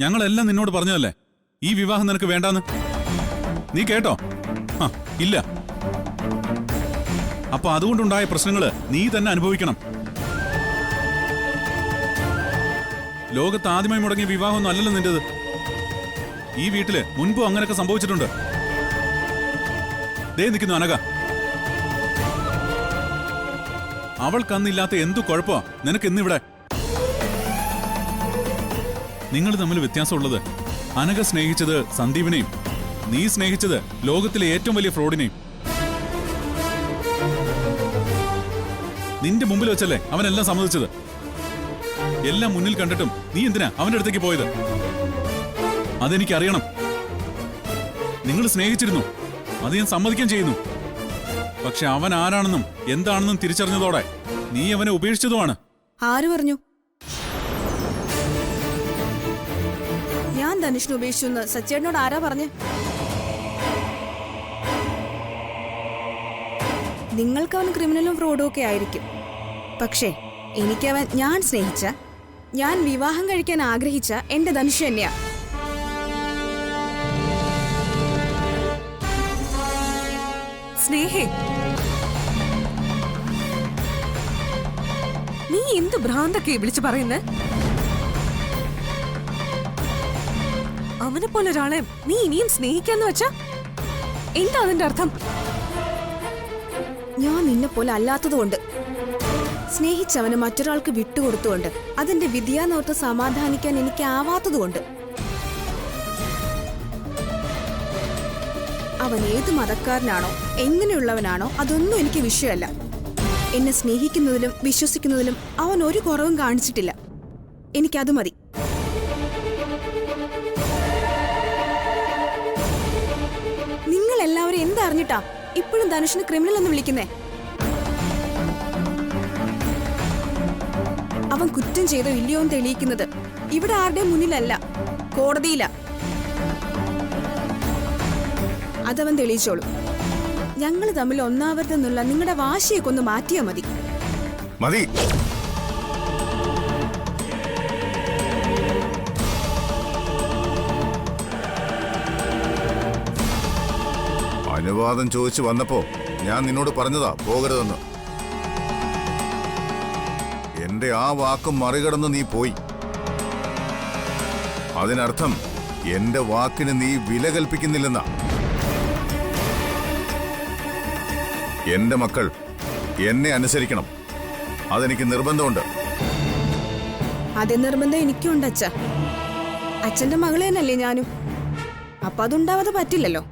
ഞങ്ങളെല്ലാം നിന്നോട് പറഞ്ഞതല്ലേ ഈ വിവാഹം നിനക്ക് വേണ്ടാന്ന്. നീ കേട്ടോ? ഇല്ല. അപ്പൊ അതുകൊണ്ടുണ്ടായ പ്രശ്നങ്ങള് നീ തന്നെ അനുഭവിക്കണം. ലോകത്ത് ആദ്യമായി മുടങ്ങിയ വിവാഹമൊന്നും അല്ലല്ലോ നിന്റേത്. ഈ വീട്ടില് മുൻപും അങ്ങനെയൊക്കെ സംഭവിച്ചിട്ടുണ്ട്. ദേ നിൽക്കുന്നു അനഘ. അവൾക്കന്നില്ലാത്ത എന്തു കുഴപ്പമാ നിനക്ക് ഇന്നിവിടെ? നിങ്ങൾ തമ്മിൽ വ്യത്യാസമുള്ളത് അനഘ സ്നേഹിച്ചത് സന്ദീപിനെയും നീ സ്നേഹിച്ചത് ലോകത്തിലെ ഏറ്റവും വലിയ ഫ്രോഡിനെയും. നിന്റെ മുമ്പിൽ വെച്ചല്ലേ അവനെല്ലാം സമ്മതിച്ചത്. എല്ലാം മുന്നിൽ കണ്ടിട്ടും നീ എന്തിനാ അവന്റെ അടുത്തേക്ക് പോയത്? അതെനിക്കറിയണം. നിങ്ങൾ സ്നേഹിച്ചിരുന്നു, അത് ഞാൻ സമ്മതിക്കാൻ ചെയ്യുന്നു. പക്ഷെ അവൻ ആരാണെന്നും എന്താണെന്നും തിരിച്ചറിഞ്ഞതോടെ നീ അവനെ ഉപേക്ഷിച്ചതുമാണ്. ആര് പറഞ്ഞു ഞാൻ ധനുഷിനെ ഉപേക്ഷിച്ചു? സച്ചേട്ടനോട് ആരാ പറഞ്ഞ്? നിങ്ങൾക്ക് അവൻ ക്രിമിനലും ഫ്രോഡും ഒക്കെ ആയിരിക്കും. പക്ഷേ എനിക്കവൻ ഞാൻ സ്നേഹിച്ച, ഞാൻ വിവാഹം കഴിക്കാൻ ആഗ്രഹിച്ച എന്റെ ധനുഷ് തന്നെയാ. സ്നേഹേ, നീ എന്ത് ഭ്രാന്തൊക്കെ വിളിച്ചു പറയുന്നേ? അവനെ പോലെ ഒരാളെ നീ ഇനിയും സ്നേഹിക്കാന്ന് വെച്ചാ എന്താ അതിന്റെ അർത്ഥം? ഞാൻ നിന്നെ പോലെ അല്ലാത്തതുകൊണ്ട്, സ്നേഹിച്ചവന് മറ്റൊരാൾക്ക് വിട്ടുകൊടുത്തുകൊണ്ട്, അതിന്റെ വിധിയാന്നോർത്ത് സമാധാനിക്കാൻ എനിക്കാവാത്തതുകൊണ്ട്. അവൻ ഏത് മതക്കാരനാണോ എങ്ങനെയുള്ളവനാണോ അതൊന്നും എനിക്ക് വിഷയമല്ല. എന്നെ സ്നേഹിക്കുന്നതിലും വിശ്വസിക്കുന്നതിലും അവൻ ഒരു കുറവും കാണിച്ചിട്ടില്ല. എനിക്കത് മതി. നിങ്ങൾ എല്ലാവരും എന്തറിഞ്ഞിട്ടാ ഇപ്പോഴും ധനുഷിന് ക്രിമിനൽ എന്ന് വിളിക്കുന്നേ? അവൻ കുറ്റം ചെയ്തോ ഇല്ലയോ എന്ന് തെളിയിക്കുന്നത് ഇവിടെ ആരുടെയും മുന്നിലല്ല, കോടതിയില. അതവൻ തെളിയിച്ചോളൂ. ഞങ്ങൾ തമ്മിൽ ഒന്നാവരുതെന്നുള്ള നിങ്ങളുടെ വാശിയൊക്കെ ഒന്ന് മാറ്റിയാ മതി. മതി. അനുവാദം ചോദിച്ചു വന്നപ്പോ ഞാൻ നിന്നോട് പറഞ്ഞതാ പോകരുതെന്ന്. എന്റെ ആ വാക്ക് മറികടന്ന് നീ പോയി. അതിനർത്ഥം എന്റെ വാക്കിന് നീ വില കൽപ്പിക്കുന്നില്ലെന്നാ. എന്റെ മക്കൾ എന്നെ അനുസരിക്കണം, അതെനിക്ക് നിർബന്ധമുണ്ട്. അതേ നിർബന്ധം എനിക്കുണ്ട് അച്ഛ. അച്ഛന്റെ മകള് തന്നെയല്ലേ ഞാനും. അപ്പൊ അതുണ്ടാവാതെ പറ്റില്ലല്ലോ.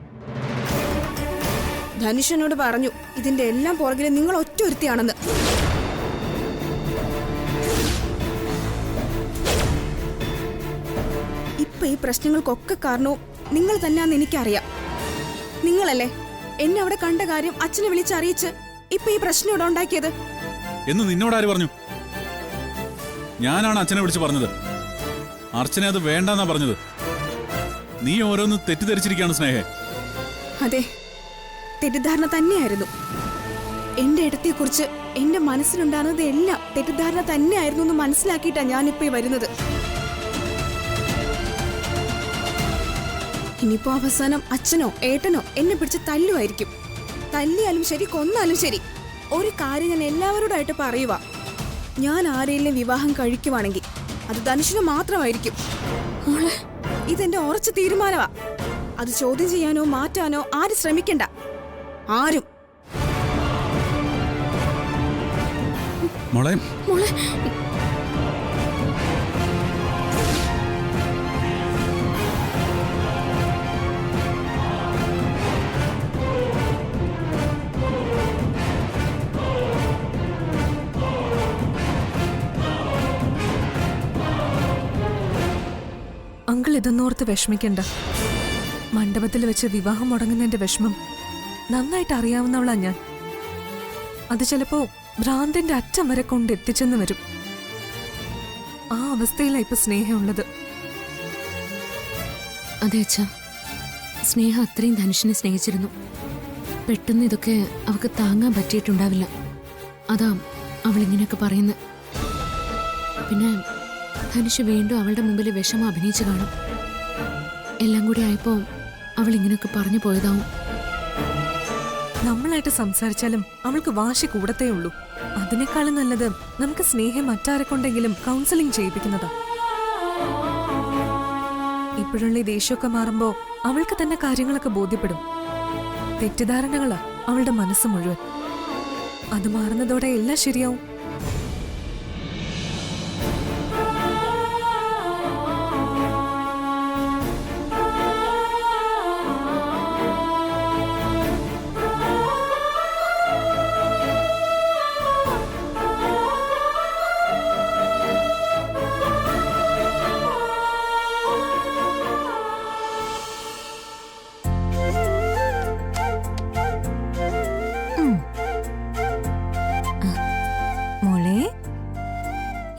ധനുഷനോട് പറഞ്ഞു ഇതിന്റെ എല്ലാം പുറകില് നിങ്ങൾ ഒറ്റ ഒരുത്തിയാണെന്ന്. ഇപ്പൊ ഈ പ്രശ്നങ്ങൾക്കൊക്കെ കാരണവും നിങ്ങൾ തന്നെയാന്ന് എനിക്കറിയാം. നിങ്ങളല്ലേ എന്നെ അവിടെ കണ്ട കാര്യം അച്ഛനെ വിളിച്ചറിയിച്ച് ഇപ്പൊ ഈ പ്രശ്നം ഇവിടെ ഉണ്ടാക്കിയത്. എന്ന് നിന്നോടാര് പറഞ്ഞു? ഞാനാണ് അച്ഛനെ വിളിച്ച് പറഞ്ഞത്. അർച്ചന അത് വേണ്ടെന്നാ പറഞ്ഞത്. നീ ഓരോന്ന് തെറ്റിദ്ധരിച്ചിരിക്കുകയാണ് സ്നേഹേ. അതെ, തെറ്റിദ്ധാരണ തന്നെയായിരുന്നു. എന്റെ ഇടത്തെക്കുറിച്ച് എന്റെ മനസ്സിലുണ്ടാകുന്നത് എല്ലാം തെറ്റിദ്ധാരണ തന്നെയായിരുന്നു എന്ന് മനസ്സിലാക്കിയിട്ടാ ഞാനിപ്പോ വരുന്നത്. ഇനിയിപ്പോ അവസാനം അച്ഛനോ ഏട്ടനോ എന്നെ പിടിച്ച് തല്ലുമായിരിക്കും. തല്ലിയാലും ശരി, കൊന്നാലും ശരി, ഒരു കാര്യം ഞാൻ എല്ലാവരോടായിട്ട് പറയുക. ഞാൻ ആരെയും വിവാഹം കഴിക്കുവാണെങ്കിൽ അത് ധനുഷിന് മാത്രമായിരിക്കും. ഇതെന്റെ ഉറച്ച തീരുമാനമാ. അത് ചോദ്യം ചെയ്യാനോ മാറ്റാനോ ആരും ശ്രമിക്കണ്ട. ആരും. മോളെ മോളെ അങ്കിൾ ഇതൊന്നോർത്ത് വിഷമിക്കണ്ട. മണ്ഡപത്തിൽ വെച്ച് വിവാഹം മുടങ്ങുന്നതിന്റെ വിഷമം നന്നായിട്ട് അറിയാവുന്നവളാ ഞാൻ. അത് ചിലപ്പോ ഭ്രാന്തിന്റെ അറ്റം വരെ കൊണ്ടെത്തിച്ചെന്ന് വരും. ആ അവസ്ഥയിലാ ഇപ്പൊ സ്നേഹമുള്ളത്. അതെ അച്ഛാ, സ്നേഹ അത്രയും ധനുഷിനെ സ്നേഹിച്ചിരുന്നു. പെട്ടെന്ന് ഇതൊക്കെ അവൾക്ക് താങ്ങാൻ പറ്റിയിട്ടുണ്ടാവില്ല. അതാ അവൾ ഇങ്ങനെയൊക്കെ പറയുന്നത്. പിന്നെ ധനുഷ് വീണ്ടും അവളുടെ മുമ്പിൽ വിഷമം അഭിനയിച്ചു കാണും. എല്ലാം കൂടി ആയപ്പോ അവൾ ഇങ്ങനെയൊക്കെ പറഞ്ഞു പോയതാവും. നമ്മളായിട്ട് സംസാരിച്ചാലും അവൾക്ക് വാശി കൂടത്തേ ഉള്ളൂ. അതിനേക്കാളും നല്ലത് നമുക്ക് സ്നേഹം മറ്റാരെ കൊണ്ടെങ്കിലും കൗൺസിലിംഗ് ചെയ്യിപ്പിക്കുന്നതാ. ഇപ്പോഴുള്ള ഈ ദേഷ്യമൊക്കെ മാറുമ്പോ അവൾക്ക് തന്നെ കാര്യങ്ങളൊക്കെ ബോധ്യപ്പെടും. തെറ്റിദ്ധാരണകളാ അവളുടെ മനസ്സ് മുഴുവൻ. അത് മാറുന്നതോടെ എല്ലാം ശരിയാവും.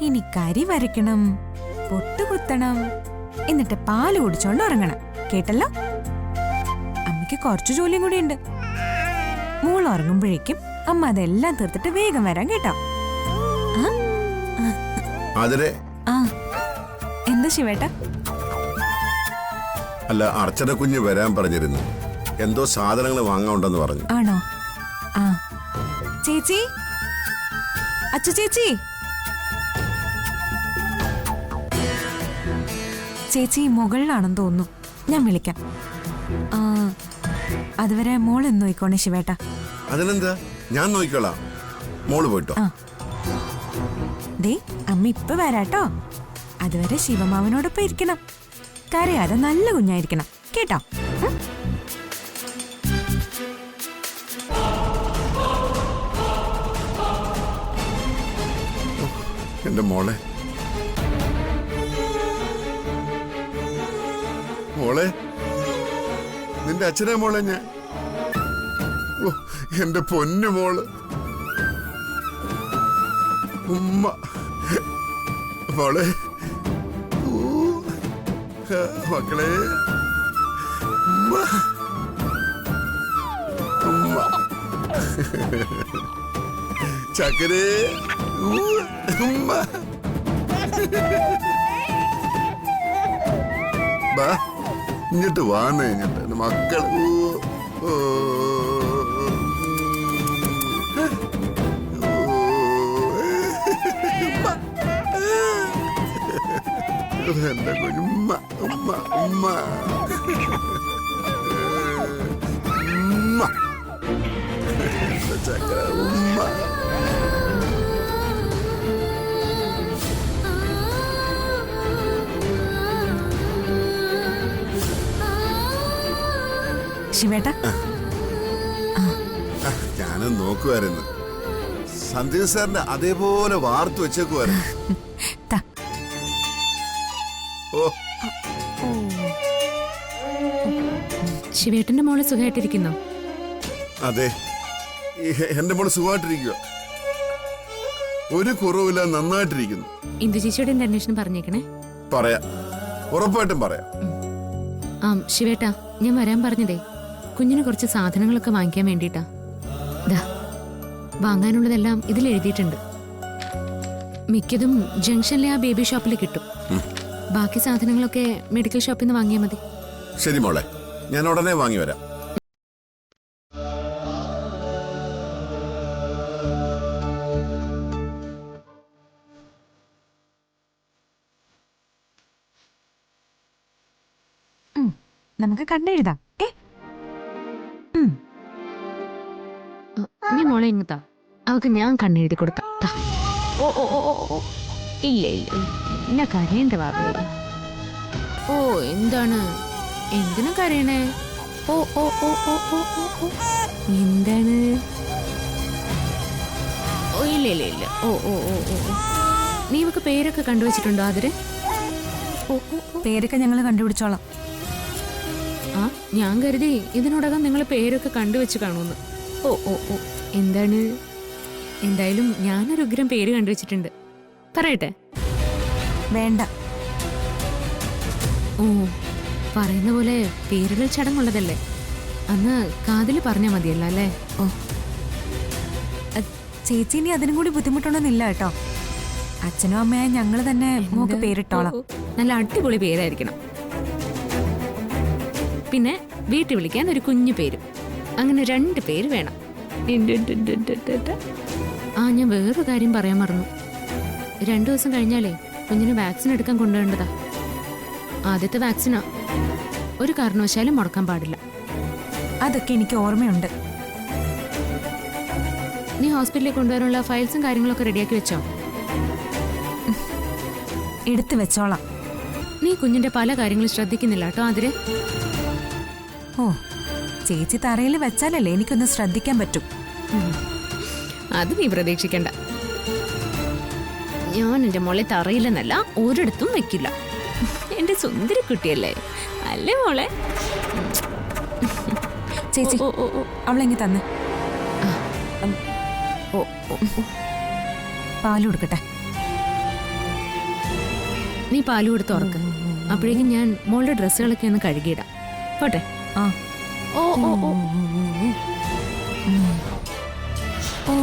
ഇനി കരി വരയ്ക്കണം, പൊട്ടുകുത്തണം, എന്നിട്ട് പാല് കുടിച്ചോണ്ട് ഉറങ്ങണം. കേട്ടല്ലോ? അമ്മയ്ക്ക് കുറച്ചു ജോലിയും കൂടി ഉണ്ട്. മോൾ ഉറങ്ങുമ്പോഴേക്കും അമ്മ അതെല്ലാം തീർത്തിട്ട് വേഗം വരാം. കേട്ടോ? ആ എന്താ ശിവേട്ട? അല്ല, അർച്ചന കുഞ്ഞ് വരാൻ പറഞ്ഞിരുന്നു. എന്തോ സാധനങ്ങൾ വാങ്ങാനുണ്ടെന്ന് പറഞ്ഞു. ആണോ? ആ ചേച്ചി, അച്ചു ചേച്ചി, ചേച്ചി മുകളിലാണെന്ന് തോന്നുന്നു. ഞാൻ വിളിക്കാം. അതുവരെ മോൾ എന്ന് നോയിക്കോണേ ശിവേട്ട. അതിനെന്താ, ഞാൻ നോക്കിക്കോളാം. മോള് പോയിട്ടോ. ദേ അമ്മ ഇപ്പൊ വരാട്ടോ. അതുവരെ ശിവമാവനോടൊപ്പം ഇരിക്കണം. കരയാതെ നല്ല കുഞ്ഞായിരിക്കണം. കേട്ടോ? എന്റെ മോളെ, മോളെ, നിന്റെ അച്ഛനെ മോളെ ഞാൻ. ഓ, എന്റെ പൊന്നു മോള്. ഉമ്മ മോളെ. മക്കളെ, ഉമ്മ ഉമ്മ. ചക്കരേ, ഉമ്മ. ബാ, ഇങ്ങോട്ട് വാന്നേ, ഇങ്ങോട്ട് മക്കൾ. എന്റെ കുഞ്ഞുമ്മ, ഉമ്മ ഉമ്മ ഉമ്മ. ചക്കര ഉമ്മ. ശിവേട്ട, ഞാനും നോക്കുമായിരുന്നു. സന്ദീപ് സാറിന്റെ അതേപോലെ വാർത്തു വെച്ചേക്കുമായിരുന്നു. ഓ, ശിവേട്ടന്റെ മോള് സുഖമായിട്ടിരിക്കുന്നോ? അതെ, എന്റെ മോള് സുഖമായിട്ടിരിക്കുക. ഒരു കുറവില്ല, നന്നായിട്ടിരിക്കുന്നു. ഇന്ദു ചേച്ചിയുടെ അന്വേഷണം പറഞ്ഞേക്കണേ. പറയാം, ഉറപ്പായിട്ടും പറയാം. ശിവേട്ടാ, ഞാൻ വരാൻ പറഞ്ഞതേ കുഞ്ഞിന് കുറച്ച് സാധനങ്ങളൊക്കെ വാങ്ങിക്കാൻ വേണ്ടിട്ടാ. ദാ, വാങ്ങാനുള്ളതെല്ലാം ഇതിൽ എഴുതിയിട്ടുണ്ട്. മിക്കതും ജംഗ്ഷനിലെ ആ ബേബി ഷോപ്പിൽ കിട്ടും. ബാക്കി സാധനങ്ങളൊക്കെ മെഡിക്കൽ ഷോപ്പിൽ നിന്ന് വാങ്ങിയാൽ മതി. ശരി മോളെ, ഞാൻ ഉടനെ വാങ്ങി വരാം. നമുക്ക് കണ്ടെഴുതാം. നീ മോളെ ഇങ്ങത്താ, അവക്ക് ഞാൻ കണ്ണെഴുതി കൊടുക്കാം. ഓ ഓ ഓ ഓ, ഇല്ല ഇല്ല, എന്നെ കരയണ്ട ബാബേ. ഓ, എന്താണ്, എന്തിനാ കരയണേ? ഓ ഓ ഓ ഓ ഓ ഓ, എന്താണ്? ഓ, ഇല്ല ഇല്ല ഇല്ല. ഓ ഓ ഓ ഓ, നീ ഇവക്ക് പേരൊക്കെ കണ്ടുവച്ചിട്ടുണ്ടോ? അതിര് പേരൊക്കെ ഞങ്ങൾ കണ്ടുപിടിച്ചോളാം. ആ, ഞാൻ കരുതി ഇതിനോടകം നിങ്ങൾ പേരൊക്കെ കണ്ടുവച്ച് കാണുമെന്ന്. ഓ ഓ ഓ, എന്താണ്? എന്തായാലും ഞാനൊരു ഉഗ്രം പേര് കണ്ടുവച്ചിട്ടുണ്ട്. പറയട്ടെ? വേണ്ട. ഓ, പറയുന്ന പോലെ പേരുകൾ ചടങ്ങുള്ളതല്ലേ, അന്ന് കാതില് പറഞ്ഞാൽ മതിയല്ലോ അല്ലേ? ഓ, ചേച്ചി ഇനി അതിനും കൂടി ബുദ്ധിമുട്ടുണ്ടെന്നില്ല കേട്ടോ. അച്ഛനും അമ്മയായ ഞങ്ങള് തന്നെ മോക്ക് പേരിട്ടോളാം. നല്ല അടിപൊളി പേരായിരിക്കണം. പിന്നെ വീട്ടിൽ വിളിക്കാൻ ഒരു കുഞ്ഞു പേരും. അങ്ങനെ 2 പേര് വേണം. ആ, ഞാൻ വേറൊരു കാര്യം പറയാൻ മറന്നു. 2 ദിവസം കഴിഞ്ഞാലേ കുഞ്ഞിന് വാക്സിൻ എടുക്കാൻ കൊണ്ടുപോകേണ്ടതാ. ആദ്യത്തെ വാക്സിനാ. ഒരു കാരണവശാലും മുടക്കാൻ പാടില്ല. അതൊക്കെ എനിക്ക് ഓർമ്മയുണ്ട്. നീ ഹോസ്പിറ്റലിൽ കൊണ്ടുവരാനുള്ള ഫയൽസും കാര്യങ്ങളൊക്കെ റെഡിയാക്കി വെച്ചോ? എടുത്തു വെച്ചോളാം. നീ കുഞ്ഞിന്റെ പല കാര്യങ്ങളും ശ്രദ്ധിക്കുന്നില്ല കേട്ടോ അതിര്. ഓ, ചേച്ചി തറയിൽ വെച്ചാലല്ലേ എനിക്കൊന്ന് ശ്രദ്ധിക്കാൻ പറ്റും. അത് നീ പ്രതീക്ഷിക്കണ്ട. ഞാൻ എന്റെ മോളെ തറയില്ലെന്നല്ല ഒരിടത്തും വെക്കില്ല. എന്റെ സുന്ദരി കുട്ടിയല്ലേ, അല്ലേ മോളെ? ചേച്ചി, ഓ, ഓ, ഓ. അവളെങ്ങി തന്നെ ഓ, ഓ, ഓ. പാല് കൊടുക്കട്ടെ. നീ പാല് കൊടുത്ത് ഉറക്ക്. അപ്പോഴേക്കും ഞാൻ മോളുടെ ഡ്രസ്സുകളൊക്കെ ഒന്ന് കഴുകിയിടാം. പോട്ടെ. ആ. ഓ, ഓ, ഓ. ഓ,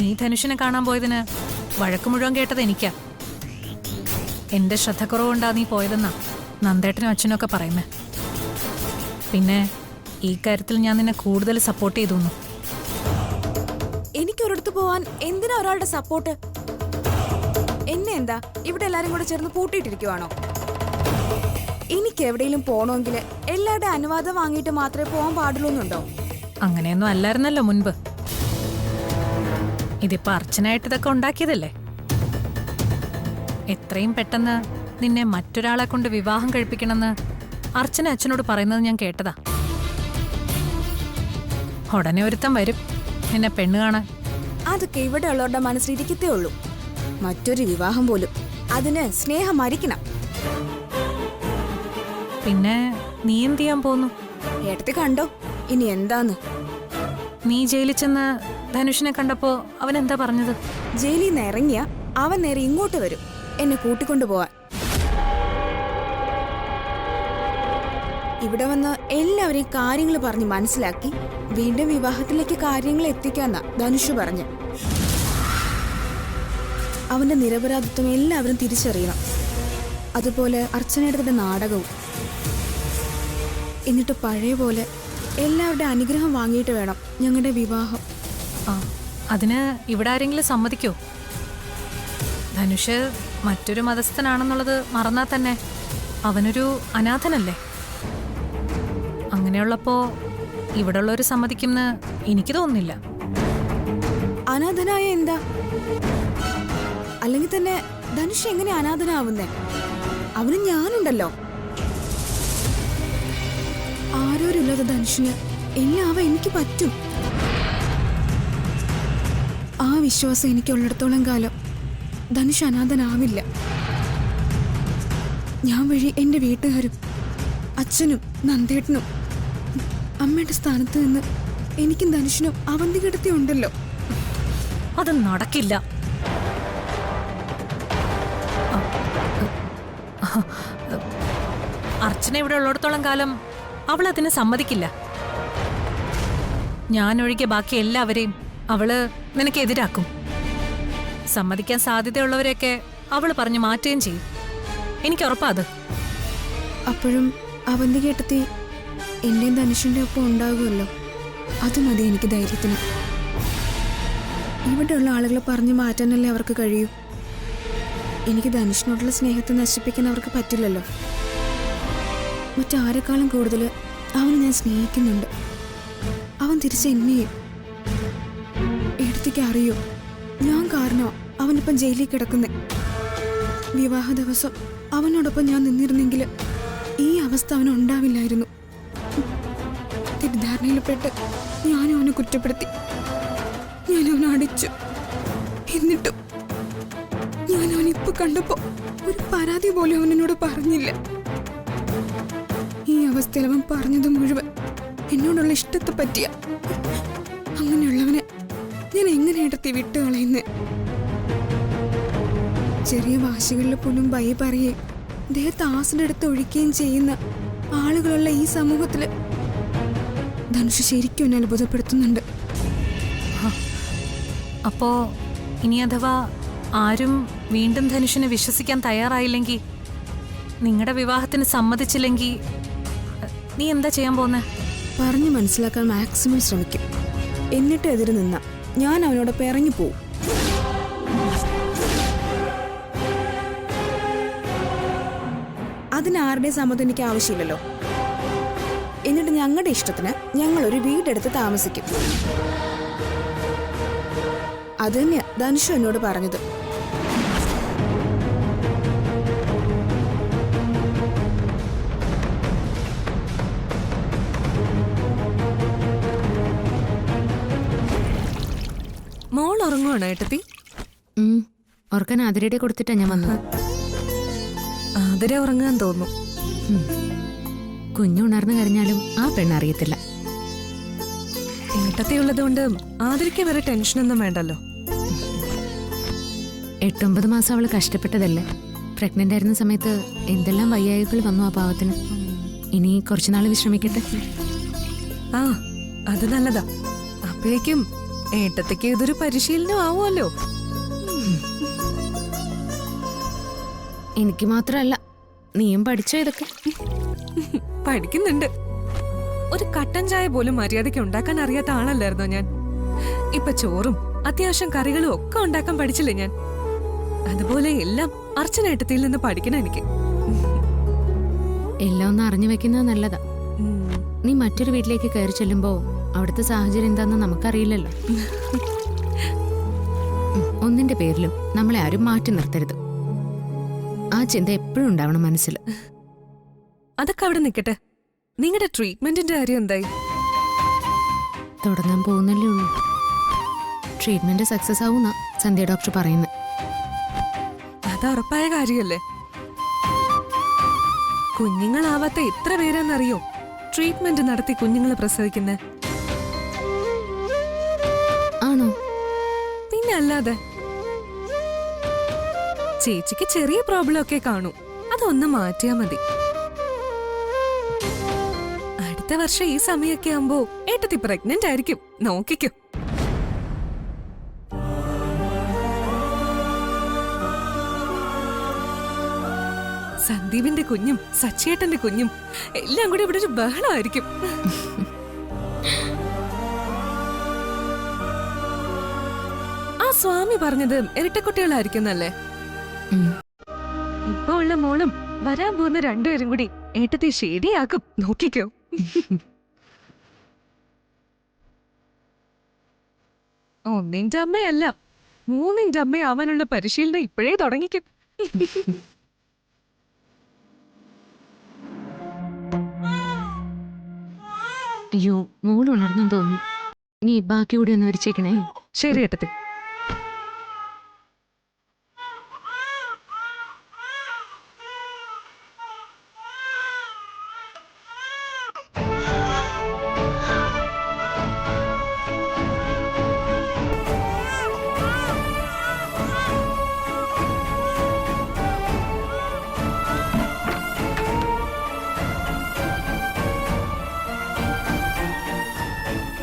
നീ ധനുഷിനെ കാണാൻ പോയതിന് വഴക്ക് മുഴുവൻ കേട്ടത് എനിക്കാ. എന്റെ ശ്രദ്ധക്കുറവുകൊണ്ടാ നീ പോയതെന്നാ നന്ദേട്ടനും അച്ഛനും ഒക്കെ പറയുന്നേ. പിന്നെ ഈ കാര്യത്തിൽ ഞാൻ നിന്നെ കൂടുതൽ സപ്പോർട്ട് ചെയ്തു. എനിക്കൊരിടത്ത് പോവാൻ എന്തിനാ ഒരാളുടെ സപ്പോർട്ട്? എന്നെ എന്താ ഇവിടെ എല്ലാരും കൂടെ ചേർന്ന് പൂട്ടിയിട്ടിരിക്കുവാണോ? എനിക്ക് എവിടെയെങ്കിലും പോണമെങ്കിൽ എല്ലാവരുടെ അനുവാദം വാങ്ങിയിട്ട് മാത്രമേ പോകാൻ പാടുള്ളൂ എന്നുണ്ടോ? അങ്ങനെയൊന്നും അല്ലായിരുന്നല്ലോ മുൻപ്. ഇതിപ്പോ അർച്ചനായിട്ട് ഇതൊക്കെ ഉണ്ടാക്കിയതല്ലേ. എത്രയും പെട്ടെന്ന് നിന്നെ മറ്റൊരാളെ കൊണ്ട് വിവാഹം കഴിപ്പിക്കണമെന്ന് അർച്ചന അച്ഛനോട് പറയുന്നത് ഞാൻ കേട്ടതാ. ഉടനെ ഒരുത്തം വരും നിന്നെ പെണ്ണ് കാണാൻ. അതൊക്കെ ഇവിടെ ഉള്ളവരുടെ മനസ്സിലിരിക്കത്തേ ഉള്ളൂ. മറ്റൊരു വിവാഹം പോലും അതിന് സ്നേഹം മരിക്കണം. പിന്നെ നീ എന്ത് ചെയ്യാൻ പോന്നു? ഏട്ടത്തി കണ്ടോ ഇനി എന്താന്ന്? നീ ജയിലിൽ ചെന്ന് ധനുഷിനെ കണ്ടപ്പോ അവൻ എന്താ പറഞ്ഞത്? ജയിലിൽ നിന്ന് ഇറങ്ങിയ അവൻ നേരെ ഇങ്ങോട്ട് വരും എന്നെ കൂട്ടിക്കൊണ്ടു പോവാൻ. ഇവിടെ വന്ന് എല്ലാവരെയും കാര്യങ്ങൾ പറഞ്ഞ് മനസ്സിലാക്കി വീണ്ടും വിവാഹത്തിലേക്ക് കാര്യങ്ങൾ എത്തിക്കാന്നാ ധനുഷ് പറഞ്ഞു. അവന്റെ നിരപരാധിത്വം എല്ലാവരും തിരിച്ചറിയണം. അതുപോലെ അർച്ചനയുടെ നാടകവും. എന്നിട്ട് പഴയ പോലെ എല്ലാവരുടെ അനുഗ്രഹം വാങ്ങിയിട്ട് വേണം ഞങ്ങളുടെ വിവാഹം. ആ, അതിന് ഇവിടെ ആരെങ്കിലും സമ്മതിക്കോ? ധനുഷ് മറ്റൊരു മതസ്ഥനാണെന്നുള്ളത് മറന്നാൽ തന്നെ അവനൊരു അനാഥനല്ലേ. അങ്ങനെയുള്ളപ്പോ ഇവിടെ ഉള്ളവര് സമ്മതിക്കുമെന്ന് എനിക്ക് തോന്നുന്നില്ല. അനാഥനായ എന്താ? അല്ലെങ്കിൽ തന്നെ ധനുഷ് എങ്ങനെ അനാഥനാവുന്നേ? അവന് ഞാനുണ്ടല്ലോ. ആരോരില്ലാത്ത ധനുഷിന് എല്ലാം എനിക്ക് പറ്റും. ആ വിശ്വാസം എനിക്കുള്ളിടത്തോളം കാലം ധനുഷ് അനാഥനാവില്ല. ഞാൻ വഴി എൻ്റെ വീട്ടുകാരും അച്ഛനും നന്ദേട്ടനും അമ്മയുടെ സ്ഥാനത്ത് നിന്ന് എനിക്കും ധനുഷിനും അവന്തികടത്തി ഉണ്ടല്ലോ. അത് നടക്കില്ല. അർച്ചന ഇവിടെ ഉള്ളിടത്തോളം കാലം അവൾ അതിന് സമ്മതിക്കില്ല. ഞാനൊഴികെ ബാക്കി എല്ലാവരെയും അവള് നിനക്കെതിരാക്കും. സമ്മതിക്കാൻ സാധ്യതയുള്ളവരെയൊക്കെ അവള് പറഞ്ഞു മാറ്റുകയും ചെയ്യും. എനിക്ക് ഉറപ്പാ അത്. അപ്പോഴും അവന്തികേട്ടത്തി എന്റെയും ധനുഷിന്റെ ഒപ്പം ഉണ്ടാകുമല്ലോ, അത് മതി എനിക്ക് ധൈര്യത്തിന്. ഇവിടെയുള്ള ആളുകളെ പറഞ്ഞു മാറ്റാനല്ലേ അവർക്ക് കഴിയൂ. എനിക്ക് ധനുഷിനോടുള്ള സ്നേഹത്തെ നശിപ്പിക്കാൻ അവർക്ക് പറ്റില്ലല്ലോ. മറ്റാരെക്കാളും കൂടുതൽ അവനെ ഞാൻ സ്നേഹിക്കുന്നുണ്ട്. അവൻ തിരിച്ച് എന്നെയും. എടുത്തേക്ക് അറിയോ, ഞാൻ കാരണോ അവനിപ്പം ജയിലിൽ കിടക്കുന്നേ. വിവാഹ ദിവസം അവനോടൊപ്പം ഞാൻ നിന്നിരുന്നെങ്കിൽ ഈ അവസ്ഥ അവനുണ്ടാവില്ലായിരുന്നു. തെറ്റിദ്ധാരണയിൽപ്പെട്ട് ഞാനും അവനെ കുറ്റപ്പെടുത്തി. ഞാൻ അവനെ അടിച്ചു. എന്നിട്ടും ഞാൻ അവനിപ്പോ കണ്ടപ്പോ ഒരു പരാതി പോലും അവനോട് പറഞ്ഞില്ല. ഈ അവസ്ഥയിൽ അവൻ പറഞ്ഞത് മുഴുവൻ എന്നോടുള്ള ഇഷ്ടത്തെ പറ്റിയ. അങ്ങനെയുള്ളവനെ ഞാൻ എങ്ങനെ എടുത്തി വിട്ടുകളയുന്നേ? ചെറിയ വാശികളിൽ പോലും ഭയ പറയുകയും ദേഹത്ത് ആസിഡ് എടുത്ത് ഒഴിക്കുകയും ചെയ്യുന്ന ആളുകളുള്ള ഈ സമൂഹത്തില് ധനുഷ് ശരിക്കും എന്നെ അത്ഭുതപ്പെടുത്തുന്നുണ്ട്. അപ്പോ ഇനി അഥവാ ആരും വീണ്ടും ധനുഷിനെ വിശ്വസിക്കാൻ തയ്യാറായില്ലെങ്കിൽ, നിങ്ങളുടെ വിവാഹത്തിന് സമ്മതിച്ചില്ലെങ്കിൽ നീ എന്താ ചെയ്യാൻ പോന്നെ? പറഞ്ഞു മനസ്സിലാക്കാൻ മാക്സിമം ശ്രമിക്കും. എന്നിട്ട് എതിര് നിന്ന ഞാൻ അവനോടൊപ്പം ഇറങ്ങിപ്പോവും. അതിനാരുടെയും സമ്മതം എനിക്ക് ആവശ്യമില്ലല്ലോ. എന്നിട്ട് ഞങ്ങളുടെ ഇഷ്ടത്തിന് ഞങ്ങളൊരു വീടെടുത്ത് താമസിക്കും. അത് തന്നെയാ ധനുഷു എന്നോട് പറഞ്ഞത്. മോൾ ഉറങ്ങുവാണോ ഏട്ടത്തി? ഓർക്കാൻ ആതിരയുടെ കൊടുത്തിട്ടാ ഞാൻ വന്നത്. ആതിര ഉറങ്ങാൻ തോന്നുന്നു. കുഞ്ഞുണർന്നു കഴിഞ്ഞാലും ആ പെണ്ണറിയത്തില്ല. ഏട്ടത്തി ഉള്ളതുകൊണ്ട് ആതിരയ്ക്ക് വരെ ടെൻഷനൊന്നും വേണ്ടല്ലോ. 8-9 മാസം അവള് കഷ്ടപ്പെട്ടതല്ലേ. പ്രഗ്നന്റ് ആയിരുന്ന സമയത്ത് എന്തെല്ലാം വയ്യായ്കൾ വന്നു ആ പാവത്തിന്. ഇനി കുറച്ചുനാൾ വിശ്രമിക്കട്ടെ. ആ, അത് നല്ലതാ. അപ്പോഴേക്കും ഏട്ടത്തിക്ക് ഇതൊരു പരിശീലനം ആവുമല്ലോ. എനിക്ക് മാത്രമല്ല, നീയും പഠിച്ചോ ഇതൊക്കെ? പഠിക്കുന്നുണ്ട്. ഒരു കട്ടൻ ചായ പോലും മര്യാദയ്ക്ക് ഉണ്ടാക്കാൻ അറിയാത്ത ആളല്ലായിരുന്നോ ഞാൻ? ഇപ്പൊ ചോറും അത്യാവശ്യം കറികളും ഒക്കെ ഉണ്ടാക്കാൻ പഠിച്ചില്ലേ ഞാൻ? അതുപോലെ എല്ലാം അർച്ചനേട്ടത്തിൽ നിന്ന് പഠിക്കണം എനിക്ക്. എല്ലാം ഒന്ന് അറിഞ്ഞു വെക്കുന്നത് നല്ലതാ. നീ മറ്റൊരു വീട്ടിലേക്ക് കയറി ചെല്ലുമ്പോ അവിടുത്തെ സാഹചര്യം എന്താന്ന് നമുക്കറിയില്ലല്ലോ. ഒന്നിന്റെ പേരിലും നമ്മളെ ആരും മാറ്റി നിർത്തരുത്. ആ ചിന്ത എപ്പോഴും ഉണ്ടാവണം മനസ്സിൽ. അതൊക്കെ അവിടെ നിൽക്കട്ടെ. നിങ്ങളുടെ ട്രീറ്റ്മെന്റിന്റെ കാര്യം എന്തായി? തുടങ്ങാൻ പോകുന്നല്ലേ ഉള്ളൂ. ട്രീറ്റ്മെന്റ് സക്സസ് ആവുന്ന സന്ധ്യ ഡോക്ടർ പറയുന്നത്. അത് ഉറപ്പായ കാര്യമല്ലേ? കുഞ്ഞുങ്ങളാവാത്ത എത്ര പേരെന്നറിയോ ട്രീറ്റ്മെന്റ് നടത്തി കുഞ്ഞുങ്ങളെ പ്രസവിക്കുന്നത്? ആണോ? പിന്നെ അല്ലാതെ. ചേച്ചിക്ക് ചെറിയ പ്രോബ്ലം ഒക്കെ കാണൂ. അതൊന്ന് മാറ്റിയാ മതി. അടുത്ത വർഷം ഈ സമയമൊക്കെ ആവുമ്പോ ഏട്ടത്തി പ്രഗ്നന്റ് ആയിരിക്കും. നോക്കിക്കോ. സന്ദീപിന്റെ കുഞ്ഞും സച്ചേട്ടന്റെ കുഞ്ഞും എല്ലാം കൂടി ഇവിടെ ഒരു ബഹളമായിരിക്കും. ആ സ്വാമി പറഞ്ഞത് ഇരട്ടക്കുട്ടികളായിരിക്കുന്നല്ലേ? ഇപ്പൊ ഉള്ള മോളും വരാൻ പോകുന്ന രണ്ടുപേരും കൂടി ഏട്ടത്തെ ശരിയാക്കും. നോക്കിക്കോ. ഒന്നിന്റെ അമ്മയല്ല, 3ന്റെ അമ്മയാവാനുള്ള പരിശീലനം ഇപ്പോഴേ തുടങ്ങിക്കും. അയ്യോ, മോൾ ഉണർന്നു തോന്നുന്നു. നീ ബാക്കി കൂടി ഒന്ന് വരച്ചേക്കണേ. ശരി ഏട്ടത്തി.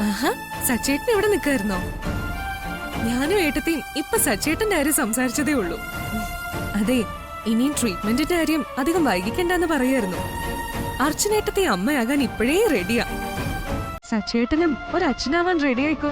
ആഹാ, സച്ചേട്ടൻ ഇവിടെ നിൽക്കായിരുന്നോ? ഞാനും ഏട്ടത്തെയും ഇപ്പൊ സച്ചേട്ടന്റെ കാര്യം സംസാരിച്ചതേ ഉള്ളൂ. അതെ, ഇനിയും ട്രീറ്റ്മെന്റിന്റെ കാര്യം അധികം വൈകിക്കണ്ടെന്ന് പറയായിരുന്നു. അർച്ചനേട്ടത്തെ അമ്മയാകാൻ ഇപ്പോഴേ റെഡിയാ. സച്ചേട്ടനും ഒരു അച്ഛനാവാൻ റെഡിയായിക്കോ.